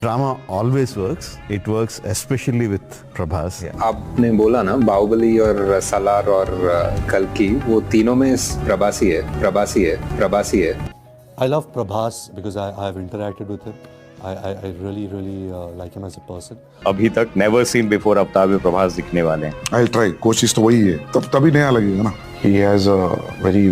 Drama always works. It works especially with Prabhas. आपने बोला ना बाहुबली और सालार और कल्कि, वो तीनों में प्रभासी है. I love Prabhas because I've interacted with him. I really like him as a person. अभी तक never seen before अवतार में प्रभास दिखने वाले हैं. I'll try. कोशिश तो वही है. तभी नया लगेगा ना. He has a very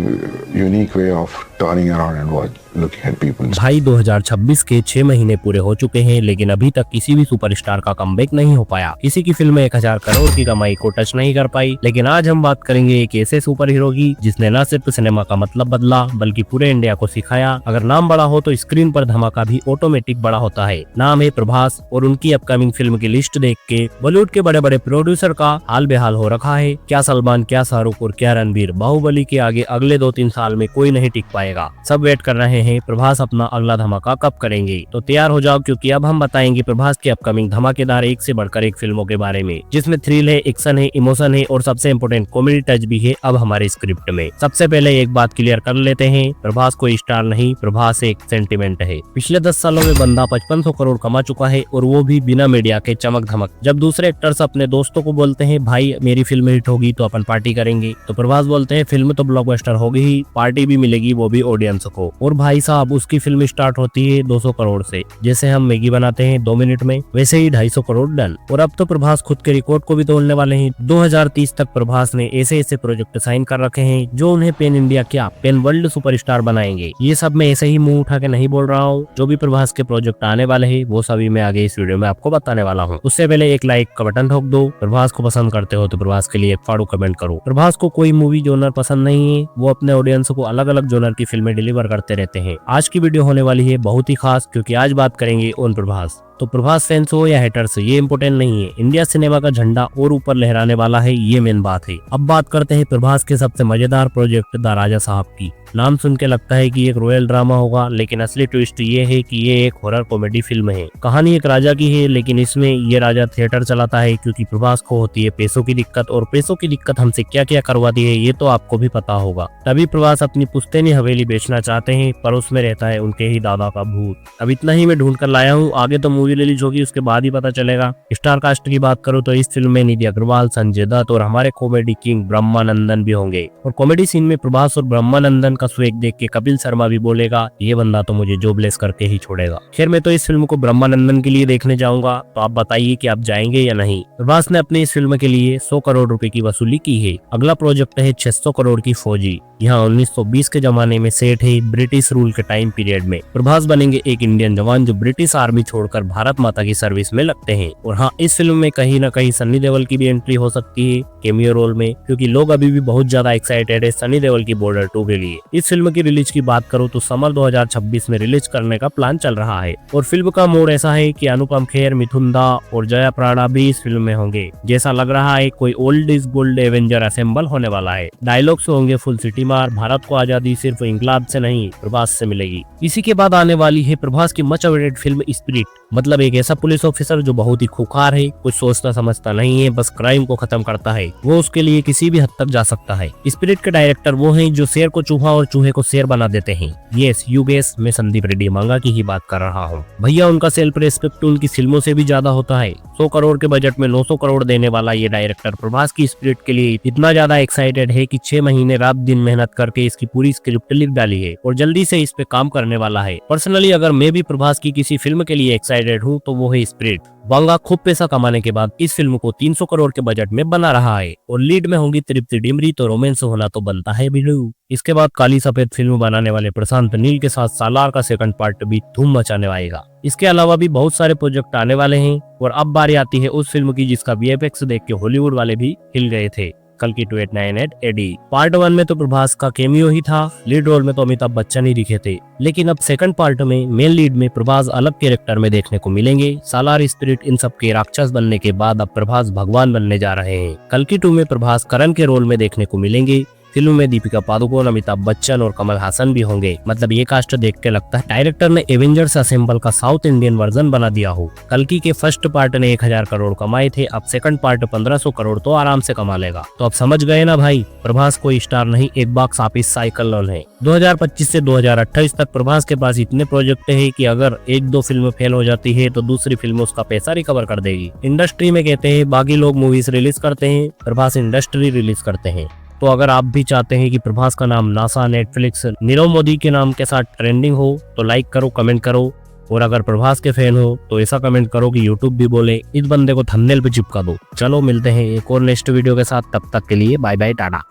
unique way of turning around and looking at people. भाई 2026 के 6 महीने पूरे हो चुके हैं, लेकिन अभी तक किसी भी सुपरस्टार का कमबैक नहीं हो पाया. किसी की फिल्म 1000 करोड़ की कमाई को टच नहीं कर पाई. लेकिन आज हम बात करेंगे एक ऐसे सुपर हीरो की जिसने न सिर्फ सिनेमा का मतलब बदला बल्कि पूरे इंडिया को सिखाया. अगर नाम बड़ा हो तो स्क्रीन पर धमाका भी ऑटोमेटिक बड़ा होता है. नाम है प्रभास और उनकी अपकमिंग फिल्म की लिस्ट देख के बॉलीवुड के बड़े बड़े प्रोड्यूसर का हाल बेहाल हो रखा है. क्या सलमान, क्या शाहरुख और क्या रणबीर. बाहुबली के आगे अगले 2-3 साल में कोई नहीं टिक पाएगा. सब वेट कर रहे हैं प्रभास अपना अगला धमाका कब करेंगे. तो तैयार हो जाओ, क्योंकि अब हम बताएंगे प्रभास की अपकमिंग धमाकेदार एक से बढ़कर एक फिल्मों के बारे में, जिसमें थ्रिल है, एक्शन है, इमोशन है और सबसे इम्पोर्टेंट कॉमेडी टच भी है अब हमारे स्क्रिप्ट में. सबसे पहले एक बात क्लियर कर लेते हैं, प्रभास कोई स्टार नहीं, प्रभास एक सेंटिमेंट है. पिछले 10 सालों में बंदा 5500 करोड़ कमा चुका है और वो भी बिना मीडिया के चमक धमक. जब दूसरे एक्टर्स अपने दोस्तों को बोलते हैं भाई मेरी फिल्म हिट होगी तो अपन पार्टी करेंगे, तो प्रभास बोलते हैं फिल्म तो ब्लॉकबस्टर होगी ही, पार्टी भी मिलेगी, वो भी ऑडियंस को. और भाई साहब उसकी फिल्म स्टार्ट होती है 200 करोड़ से. जैसे हम मैगी बनाते हैं 2 मिनट में, वैसे ही 250 करोड़ डन. और अब तो प्रभास खुद के रिकॉर्ड को भी तोड़ने वाले हैं. 2030 तक प्रभास ने ऐसे प्रोजेक्ट साइन कर रखे हैं जो उन्हें पेन इंडिया क्या पेन वर्ल्ड सुपरस्टार बनाएंगे. ये सब मैं ऐसे ही मुंह उठा के नहीं बोल रहा हूँ. जो भी प्रभास के प्रोजेक्ट आने वाले हैं वो सभी मैं आगे इस वीडियो में आपको बताने वाला हूँ. उससे पहले एक लाइक का बटन ठोक दो. प्रभास को पसंद करते हो तो प्रभास के लिए एक फाड़ू कमेंट करो. प्रभास को कोई मूवी जोनर पसंद नहीं है, वो अपने ऑडियंस को अलग अलग जोनर की फिल्में डिलीवर करते रहते हैं. आज की वीडियो होने वाली है बहुत ही खास, क्योंकि आज बात करेंगे ऑन प्रभास. तो प्रभास फैंस हो या हेटर्स, ये इम्पोर्टेंट नहीं है. इंडिया सिनेमा का झंडा और ऊपर लहराने वाला है, ये मेन बात है. अब बात करते हैं प्रभास के सबसे मजेदार प्रोजेक्ट द राजा साहब की. नाम सुन के लगता है कि एक रॉयल ड्रामा होगा, लेकिन असली ट्विस्ट ये है कि ये एक हॉरर कॉमेडी फिल्म है. कहानी एक राजा की है, लेकिन इसमें ये राजा थिएटर चलाता है क्योंकि प्रभास को होती है पैसों की दिक्कत. और पैसों की दिक्कत हमसे क्या क्या करवाती है ये तो आपको भी पता होगा. तभी प्रभास अपनी पुश्तैनी हवेली बेचना चाहते हैं, पर उसमें रहता है उनके ही दादा का भूत. अब इतना ही मैं ढूंढ कर लाया हूँ, आगे तो मूवी रिलीज होगी उसके बाद ही पता चलेगा. स्टार कास्ट की बात करूँ तो इस फिल्म में निधि अग्रवाल, संजय दत्त और हमारे कॉमेडी किंग ब्रह्मानंदन भी होंगे. और कॉमेडी सीन में प्रभास और ब्रह्मानंदन का स्वेग देख के कपिल शर्मा भी बोलेगा ये बंदा तो मुझे जॉबलेस करके ही छोड़ेगा. खैर मैं तो इस फिल्म को ब्रह्मानंदन के लिए देखने जाऊंगा, तो आप बताइए कि आप जाएंगे या नहीं. प्रभास ने अपनी इस फिल्म के लिए 100 करोड़ रुपए की वसूली की है. अगला प्रोजेक्ट है 600 करोड़ की फौजी. यहाँ 1920 के जमाने में सेट है, ब्रिटिश रूल के टाइम पीरियड में. प्रभास बनेंगे एक इंडियन जवान जो ब्रिटिश आर्मी छोड़कर भारत माता की सर्विस में लगते हैं. और हाँ, इस फिल्म में कहीं न कहीं सन्नी देओल की भी एंट्री हो सकती है कैमियो रोल में, क्योंकि लोग अभी भी बहुत ज्यादा एक्साइटेड है सन्नी देओल की बॉर्डर 2 के लिए. इस फिल्म की रिलीज की बात करूँ तो समर 2026 में रिलीज करने का प्लान चल रहा है. और फिल्म का मोड ऐसा है कि अनुपम खेर, मिथुन दा और जया प्राड़ा भी इस फिल्म में होंगे. जैसा लग रहा है कोई old is gold Avenger assemble होने वाला है. डायलॉग्स होंगे फुल सिटी मार, भारत को आजादी सिर्फ इंकलाब से नहीं प्रभास से मिलेगी. इसी के बाद आने वाली है प्रभास की मच अवेटेड फिल्म स्पिरिट. मतलब एक ऐसा पुलिस ऑफिसर जो बहुत ही खूंखार है, कुछ सोचता समझता नहीं है, बस क्राइम को खत्म करता है. वो उसके लिए किसी भी हद तक जा सकता है. स्पिरिट के डायरेक्टर वो हैं जो शेर को चूहा और चूहे को शेर बना देते हैं. यस यू गेस, मैं संदीप रेड्डी मांगा की ही बात कर रहा हूँ. भैया उनका सेल्फ रेस्पेक्ट उनकी फिल्मों से भी ज्यादा होता है. 100 करोड़ के बजट में 900 करोड़ देने वाला ये डायरेक्टर प्रभास की स्पिरिट के लिए इतना ज्यादा एक्साइटेड है कि 6 महीने रात दिन मेहनत करके इसकी पूरी स्क्रिप्ट लिख डाली है और जल्दी से इस पे काम करने वाला है. पर्सनली अगर मैं भी प्रभास की किसी फिल्म के लिए एक्साइटेड हूँ तो वो है स्पिरिट. वांगा खूब पैसा कमाने के बाद इस फिल्म को 300 करोड़ के बजट में बना रहा है और लीड में होंगी तृप्ति डिमरी, तो रोमांस होना तो बनता है भिड़ू. इसके बाद काली सफेद फिल्म बनाने वाले प्रशांत नील के साथ सालार का सेकंड पार्ट भी धूम मचाने आएगा. इसके अलावा भी बहुत सारे प्रोजेक्ट आने वाले हैं. और अब बारी आती है उस फिल्म की जिसका VFX देख के हॉलीवुड वाले भी हिल गए थे, कल्कि 2898 AD. पार्ट 1 में तो प्रभास का कैमियो ही था, लीड रोल में तो अमिताभ बच्चन ही दिखे थे. लेकिन अब सेकंड पार्ट में मेन लीड में प्रभास अलग कैरेक्टर में देखने को मिलेंगे. सालार, स्पिरिट इन सब के राक्षस बनने के बाद अब प्रभास भगवान बनने जा रहे हैं. कल्कि 2 में प्रभास करण के रोल में देखने को मिलेंगे. फिल्म में दीपिका पादुकोण, अमिताभ बच्चन और कमल हासन भी होंगे। मतलब ये कास्ट देख के लगता है डायरेक्टर ने एवेंजर्स असेंबल का साउथ इंडियन वर्जन बना दिया हो। कल्कि के फर्स्ट पार्ट ने 1000 करोड़ कमाए थे, अब सेकंड पार्ट 1500 करोड़ तो आराम से कमा लेगा। तो अब समझ गए ना भाई, प्रभास कोई स्टार नहीं, एक बॉक्स ऑफिस साइकिल है। 2025 से 2028 तक प्रभास के पास इतने प्रोजेक्ट है कि अगर एक दो फिल्म फेल हो जाती है तो दूसरी फिल्म उसका पैसा रिकवर कर देगी। इंडस्ट्री में कहते हैं बाकी लोग मूवीज रिलीज करते हैं, प्रभास इंडस्ट्री रिलीज करते हैं। तो अगर आप भी चाहते हैं कि प्रभास का नाम नासा, नेटफ्लिक्स, नीरव मोदी के नाम के साथ ट्रेंडिंग हो तो लाइक करो, कमेंट करो। और अगर प्रभास के फैन हो तो ऐसा कमेंट करो कि यूट्यूब भी बोले इस बंदे को थंबनेल पे चिपका दो। चलो मिलते हैं एक और नेक्स्ट वीडियो के साथ, तब तक के लिए बाय बाय, टाटा।